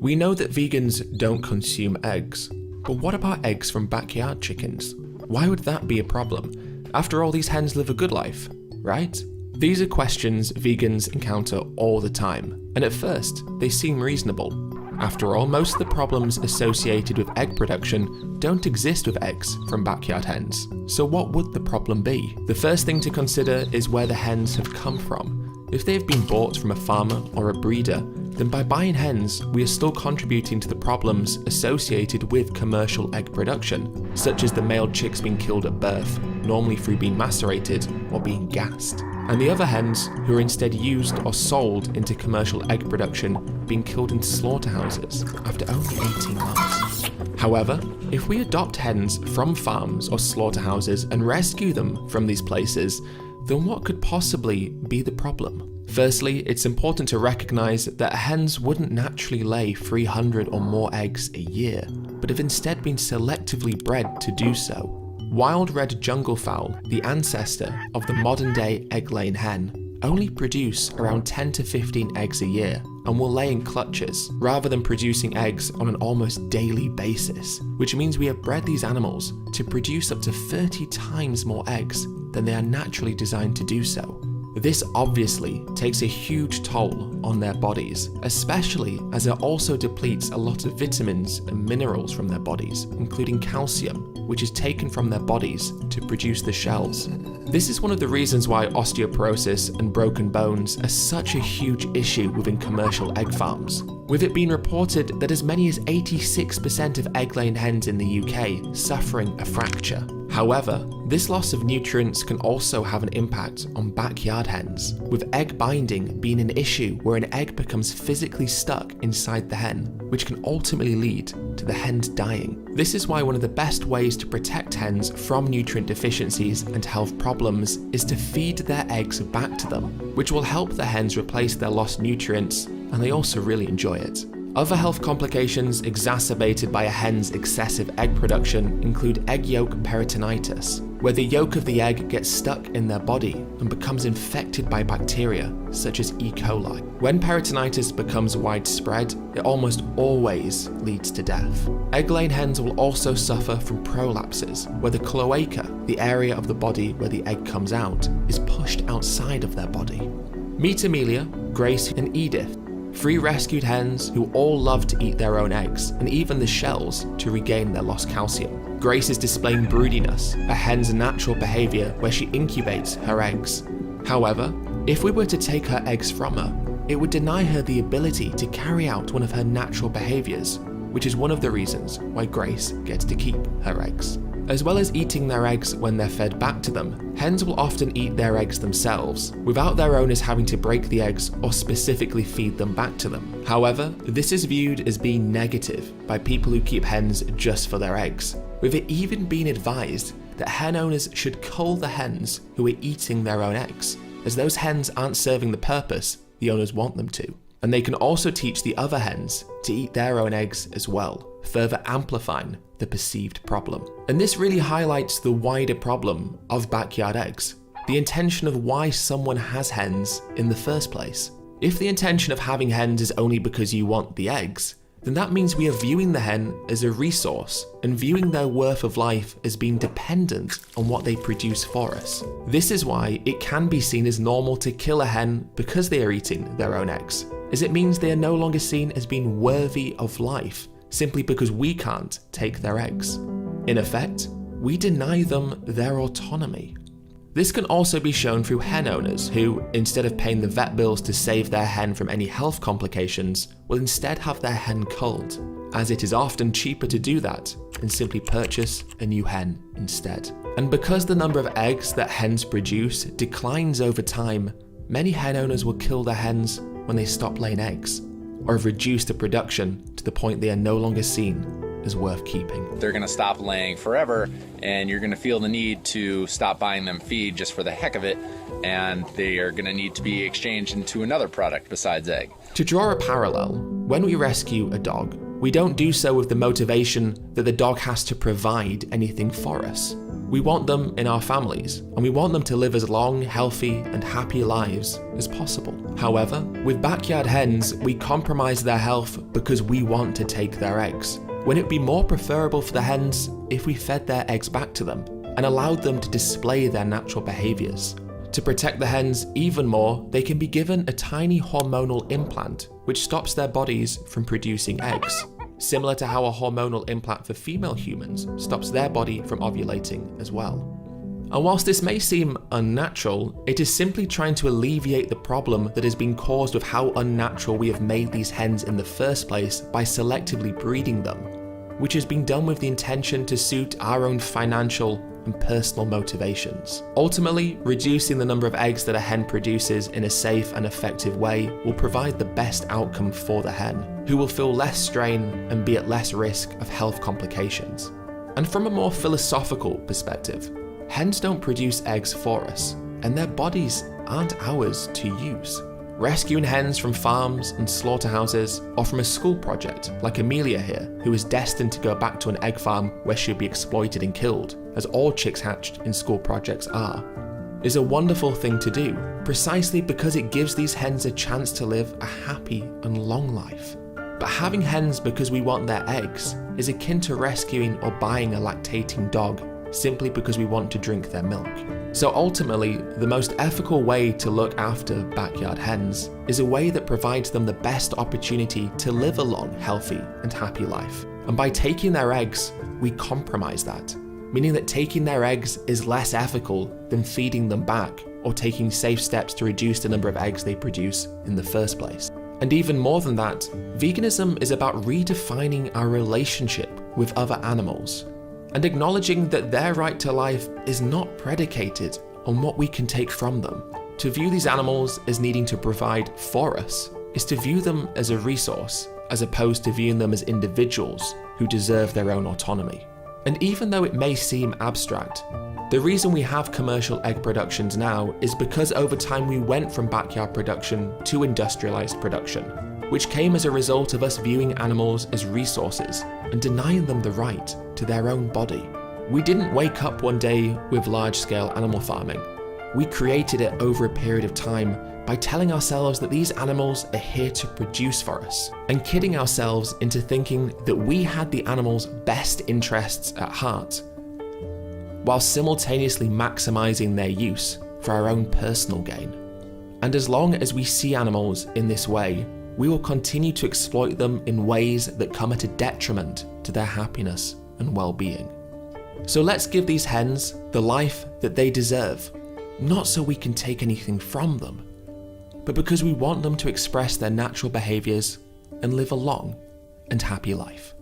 We know that vegans don't consume eggs, but what about eggs from backyard chickens? Why would that be a problem? After all, these hens live a good life, right? These are questions vegans encounter all the time, and at first, they seem reasonable. After all, most of the problems associated with egg production don't exist with eggs from backyard hens. So what would the problem be? The first thing to consider is where the hens have come from. If they have been bought from a farmer or a breeder, then by buying hens, we are still contributing to the problems associated with commercial egg production, such as the male chicks being killed at birth, normally through being macerated or being gassed, and the other hens who are instead used or sold into commercial egg production being killed in slaughterhouses after only 18 months. However, if we adopt hens from farms or slaughterhouses and rescue them from these places, then what could possibly be the problem? Firstly, it's important to recognize that hens wouldn't naturally lay 300 or more eggs a year, but have instead been selectively bred to do so. Wild red jungle fowl, the ancestor of the modern-day egg-laying hen, only produce around 10 to 15 eggs a year and will lay in clutches, rather than producing eggs on an almost daily basis, which means we have bred these animals to produce up to 30 times more eggs than they are naturally designed to do so. This obviously takes a huge toll on their bodies, especially as it also depletes a lot of vitamins and minerals from their bodies, including calcium, which is taken from their bodies to produce the shells. This is one of the reasons why osteoporosis and broken bones are such a huge issue within commercial egg farms, with it being reported that as many as 86% of egg-laying hens in the UK suffering a fracture. However, this loss of nutrients can also have an impact on backyard hens, with egg binding being an issue where an egg becomes physically stuck inside the hen, which can ultimately lead to the hens dying. This is why one of the best ways to protect hens from nutrient deficiencies and health problems is to feed their eggs back to them, which will help the hens replace their lost nutrients, and they also really enjoy it. Other health complications exacerbated by a hen's excessive egg production include egg yolk peritonitis, where the yolk of the egg gets stuck in their body and becomes infected by bacteria such as E. coli. When peritonitis becomes widespread, it almost always leads to death. Egg-laying hens will also suffer from prolapses, where the cloaca, the area of the body where the egg comes out, is pushed outside of their body. Meet Amelia, Grace, and Edith, 3 rescued hens who all love to eat their own eggs, and even the shells, to regain their lost calcium. Grace is displaying broodiness, a hen's natural behaviour where she incubates her eggs. However, if we were to take her eggs from her, it would deny her the ability to carry out one of her natural behaviours, which is one of the reasons why Grace gets to keep her eggs. As well as eating their eggs when they're fed back to them, hens will often eat their eggs themselves, without their owners having to break the eggs or specifically feed them back to them. However, this is viewed as being negative by people who keep hens just for their eggs, with it even being advised that hen owners should cull the hens who are eating their own eggs, as those hens aren't serving the purpose the owners want them to. And they can also teach the other hens to eat their own eggs as well, further amplifying the perceived problem. And this really highlights the wider problem of backyard eggs, the intention of why someone has hens in the first place. If the intention of having hens is only because you want the eggs, then that means we are viewing the hen as a resource and viewing their worth of life as being dependent on what they produce for us. This is why it can be seen as normal to kill a hen because they are eating their own eggs, as it means they are no longer seen as being worthy of life simply because we can't take their eggs. In effect, we deny them their autonomy. This can also be shown through hen owners who, instead of paying the vet bills to save their hen from any health complications, will instead have their hen culled, as it is often cheaper to do that and simply purchase a new hen instead. And because the number of eggs that hens produce declines over time, many hen owners will kill their hens when they stop laying eggs, or have reduced the production to the point they are no longer seen as worth keeping. They're gonna stop laying forever, and you're gonna feel the need to stop buying them feed just for the heck of it, and they are gonna need to be exchanged into another product besides egg. To draw a parallel, when we rescue a dog, We don't do so with the motivation that the dog has to provide anything for us. We want them in our families, and we want them to live as long, healthy, and happy lives as possible. However, with backyard hens, we compromise their health because we want to take their eggs, when it'd be more preferable for the hens if we fed their eggs back to them and allowed them to display their natural behaviors. To protect the hens even more, they can be given a tiny hormonal implant which stops their bodies from producing eggs, similar to how a hormonal implant for female humans stops their body from ovulating as well. And whilst this may seem unnatural, it is simply trying to alleviate the problem that has been caused with how unnatural we have made these hens in the first place by selectively breeding them, which has been done with the intention to suit our own financial and personal motivations. Ultimately, reducing the number of eggs that a hen produces in a safe and effective way will provide the best outcome for the hen, who will feel less strain and be at less risk of health complications. And from a more philosophical perspective, hens don't produce eggs for us, and their bodies aren't ours to use. Rescuing hens from farms and slaughterhouses, or from a school project like Amelia here, who is destined to go back to an egg farm where she'll be exploited and killed, as all chicks hatched in school projects are, is a wonderful thing to do, precisely because it gives these hens a chance to live a happy and long life. But having hens because we want their eggs is akin to rescuing or buying a lactating dog simply because we want to drink their milk. So ultimately, the most ethical way to look after backyard hens is a way that provides them the best opportunity to live a long, healthy, and happy life. And by taking their eggs, we compromise that, meaning that taking their eggs is less ethical than feeding them back or taking safe steps to reduce the number of eggs they produce in the first place. And even more than that, veganism is about redefining our relationship with other animals and acknowledging that their right to life is not predicated on what we can take from them. To view these animals as needing to provide for us is to view them as a resource, as opposed to viewing them as individuals who deserve their own autonomy. And even though it may seem abstract, the reason we have commercial egg productions now is because over time we went from backyard production to industrialized production, which came as a result of us viewing animals as resources and denying them the right to their own body. We didn't wake up one day with large-scale animal farming. We created it over a period of time by telling ourselves that these animals are here to produce for us, and kidding ourselves into thinking that we had the animals' best interests at heart, while simultaneously maximizing their use for our own personal gain. And as long as we see animals in this way, we will continue to exploit them in ways that come at a detriment to their happiness and well-being. So let's give these hens the life that they deserve, not so we can take anything from them, but because we want them to express their natural behaviors and live a long and happy life.